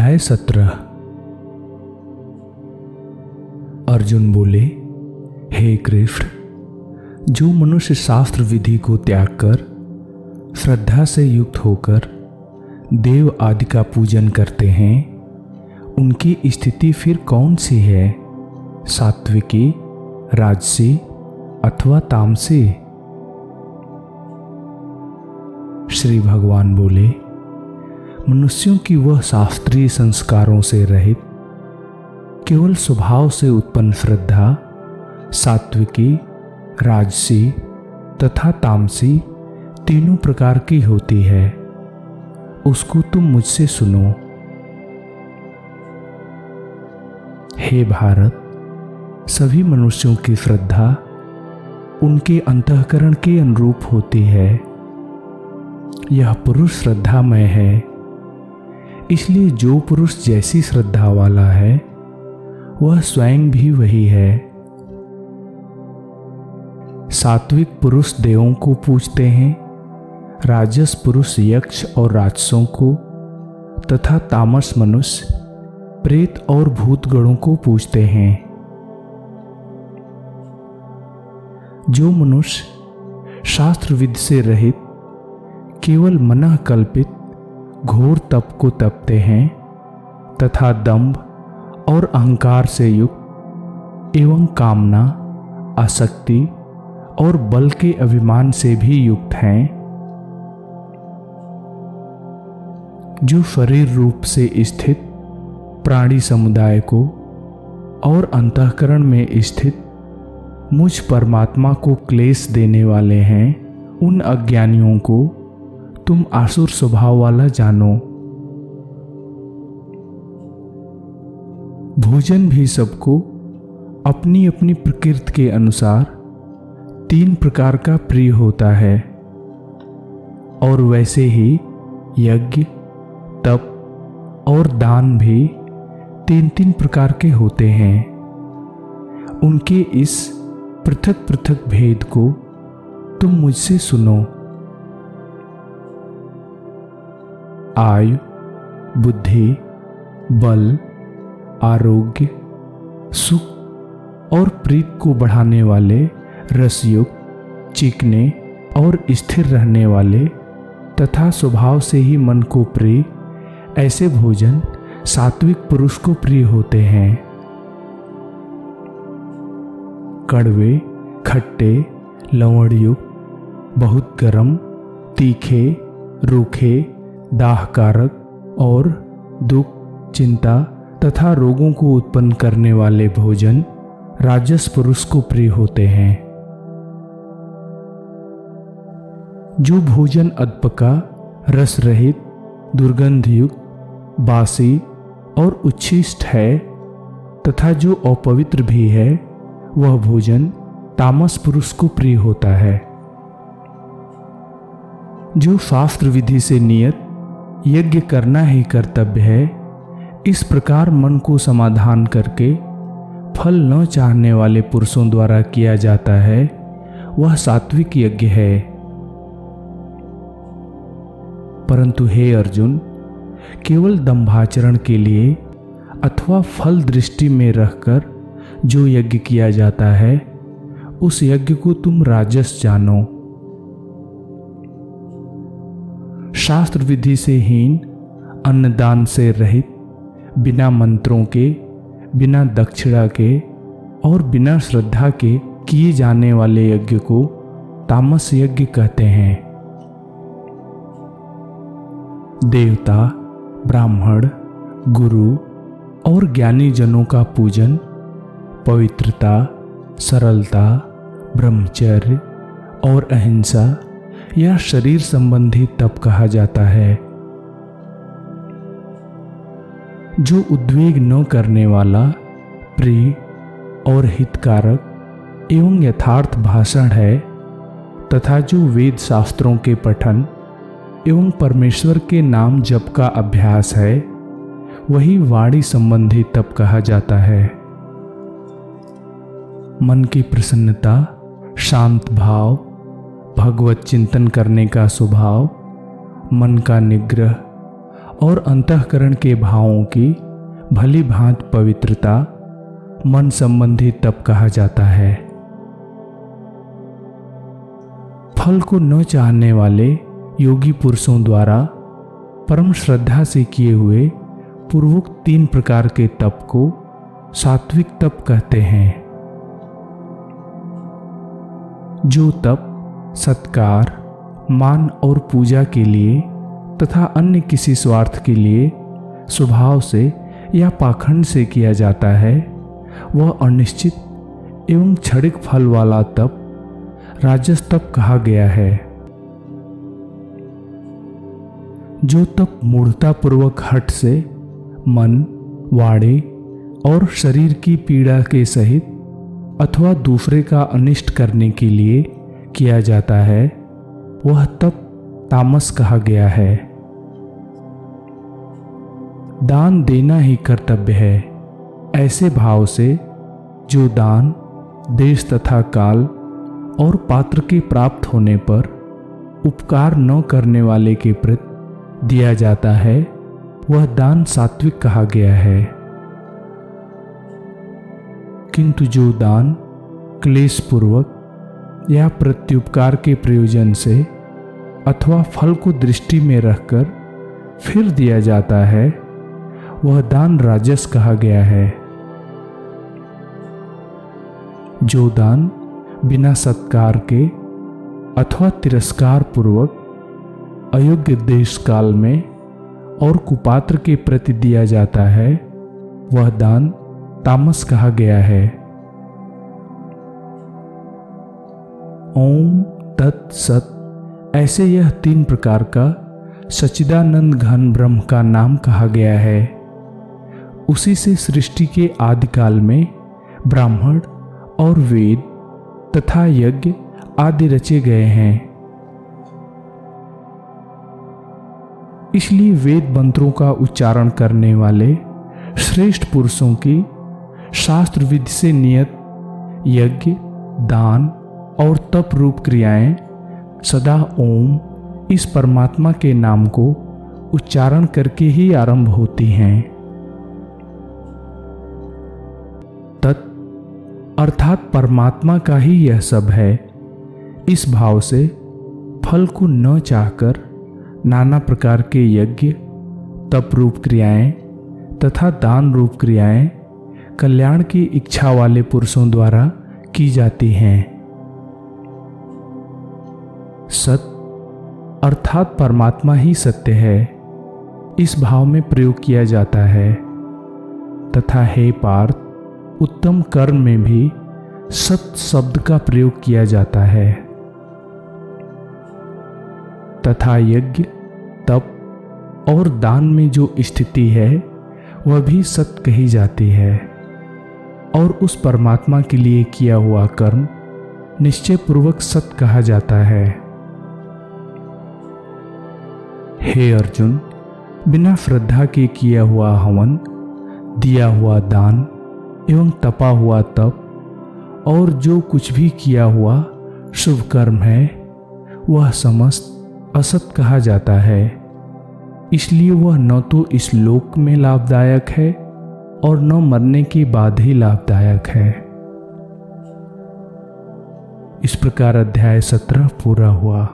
अध्याय 17। अर्जुन बोले, हे कृष्ण, जो मनुष्य शास्त्र विधि को त्याग कर श्रद्धा से युक्त होकर देव आदि का पूजन करते हैं, उनकी स्थिति फिर कौन सी है? सात्विकी, राजसी अथवा तामसी? श्री भगवान बोले, मनुष्यों की वह शास्त्रीय संस्कारों से रहित केवल स्वभाव से उत्पन्न श्रद्धा सात्विकी, राजसी तथा तामसी तीनों प्रकार की होती है। उसको तुम मुझसे सुनो। हे भारत, सभी मनुष्यों की श्रद्धा उनके अंतःकरण के अनुरूप होती है। यह पुरुष श्रद्धामय है, इसलिए जो पुरुष जैसी श्रद्धा वाला है वह स्वयं भी वही है। सात्विक पुरुष देवों को पूजते हैं, राजस पुरुष यक्ष और राक्षसों को तथा तामस मनुष्य प्रेत और भूतगणों को पूजते हैं। जो मनुष्य शास्त्र विधि से रहित केवल मनः कल्पित घोर तप को तपते हैं तथा दंभ और अहंकार से युक्त एवं कामना, आसक्ति और बल के अभिमान से भी युक्त हैं, जो शरीर रूप से स्थित प्राणी समुदाय को और अंतःकरण में स्थित मुझ परमात्मा को क्लेश देने वाले हैं, उन अज्ञानियों को तुम आसुर स्वभाव वाला जानो। भोजन भी सबको अपनी अपनी प्रकृति के अनुसार 3 प्रकार का प्रिय होता है, और वैसे ही यज्ञ, तप और दान भी 3-3 प्रकार के होते हैं। उनके इस पृथक पृथक भेद को तुम मुझसे सुनो। आयु, बुद्धि, बल, आरोग्य, सुख और प्रीत को बढ़ाने वाले, रसयुक्त, चिकने और स्थिर रहने वाले तथा स्वभाव से ही मन को प्रिय, ऐसे भोजन सात्विक पुरुष को प्रिय होते हैं। कड़वे, खट्टे, लवणयुक्त, बहुत गर्म, तीखे, रूखे, दाहकारक और दुख, चिंता तथा रोगों को उत्पन्न करने वाले भोजन राजस पुरुष को प्रिय होते हैं। जो भोजन अधपका, रस रहित, दुर्गंधयुक्त, बासी और उच्छिष्ट है तथा जो अपवित्र भी है, वह भोजन तामस पुरुष को प्रिय होता है। जो शास्त्र विधि से नियत यज्ञ करना ही कर्तव्य है, इस प्रकार मन को समाधान करके फल न चाहने वाले पुरुषों द्वारा किया जाता है, वह सात्विक यज्ञ है। परंतु हे अर्जुन, केवल दंभाचरण के लिए अथवा फल दृष्टि में रहकर जो यज्ञ किया जाता है, उस यज्ञ को तुम राजस जानो। शास्त्र विधि से हीन, अन्नदान से रहित, बिना मंत्रों के, बिना दक्षिणा के और बिना श्रद्धा के किए जाने वाले यज्ञ को तामस यज्ञ कहते हैं। देवता, ब्राह्मण, गुरु और ज्ञानी जनों का पूजन पवित्रता, सरलता, ब्रह्मचर्य और अहिंसा या शरीर संबंधी तप कहा जाता है। जो उद्वेग न करने वाला, प्रिय और हितकारक एवं यथार्थ भाषण है तथा जो वेद शास्त्रों के पठन एवं परमेश्वर के नाम जप का अभ्यास है, वही वाणी संबंधी तप कहा जाता है। मन की प्रसन्नता, शांत भाव, भगवत चिंतन करने का स्वभाव, मन का निग्रह और अंतःकरण के भावों की भली भांति पवित्रता मन संबंधी तप कहा जाता है। फल को न चाहने वाले योगी पुरुषों द्वारा परम श्रद्धा से किए हुए पूर्वोक्त 3 प्रकार के तप को सात्विक तप कहते हैं। जो तप सत्कार, मान और पूजा के लिए तथा अन्य किसी स्वार्थ के लिए स्वभाव से या पाखंड से किया जाता है, वह अनिश्चित एवं क्षणिक फल वाला तप राजस तप कहा गया है। जो तप मूढ़तापूर्वक हठ से मन, वाणी और शरीर की पीड़ा के सहित अथवा दूसरे का अनिष्ट करने के लिए किया जाता है, वह तप तामस कहा गया है। दान देना ही कर्तव्य है, ऐसे भाव से जो दान देश तथा काल और पात्र के प्राप्त होने पर उपकार न करने वाले के प्रति दिया जाता है, वह दान सात्विक कहा गया है। किंतु जो दान क्लेश पूर्वक या प्रत्युपकार के प्रयोजन से अथवा फल को दृष्टि में रखकर फिर दिया जाता है, वह दान राजस कहा गया है। जो दान बिना सत्कार के अथवा तिरस्कार पूर्वक अयोग्य देश काल में और कुपात्र के प्रति दिया जाता है, वह दान तामस कहा गया है। ओम तत्सत ऐसे यह 3 प्रकार का सच्चिदानंद घन ब्रह्म का नाम कहा गया है। उसी से सृष्टि के आदिकाल में ब्राह्मण और वेद तथा यज्ञ आदि रचे गए हैं। इसलिए वेद मंत्रों का उच्चारण करने वाले श्रेष्ठ पुरुषों की शास्त्र विधि से नियत यज्ञ, दान और तप रूप क्रियाएं सदा ओम इस परमात्मा के नाम को उच्चारण करके ही आरंभ होती हैं। तत् अर्थात परमात्मा का ही यह सब है। इस भाव से फल को न चाहकर नाना प्रकार के यज्ञ, तप रूप क्रियाएं तथा दान रूप क्रियाएं कल्याण की इच्छा वाले पुरुषों द्वारा की जाती हैं। सत अर्थात परमात्मा ही सत्य है, इस भाव में प्रयोग किया जाता है तथा हे पार्थ, उत्तम कर्म में भी सत शब्द का प्रयोग किया जाता है तथा यज्ञ, तप और दान में जो स्थिति है वह भी सत कही जाती है और उस परमात्मा के लिए किया हुआ कर्म निश्चय पूर्वक सत कहा जाता है। हे अर्जुन, बिना श्रद्धा के किया हुआ हवन, दिया हुआ दान एवं तपा हुआ तप और जो कुछ भी किया हुआ शुभ कर्म है, वह समस्त असत कहा जाता है। इसलिए वह न तो इस लोक में लाभदायक है और न मरने के बाद ही लाभदायक है। इस प्रकार अध्याय 17 पूरा हुआ।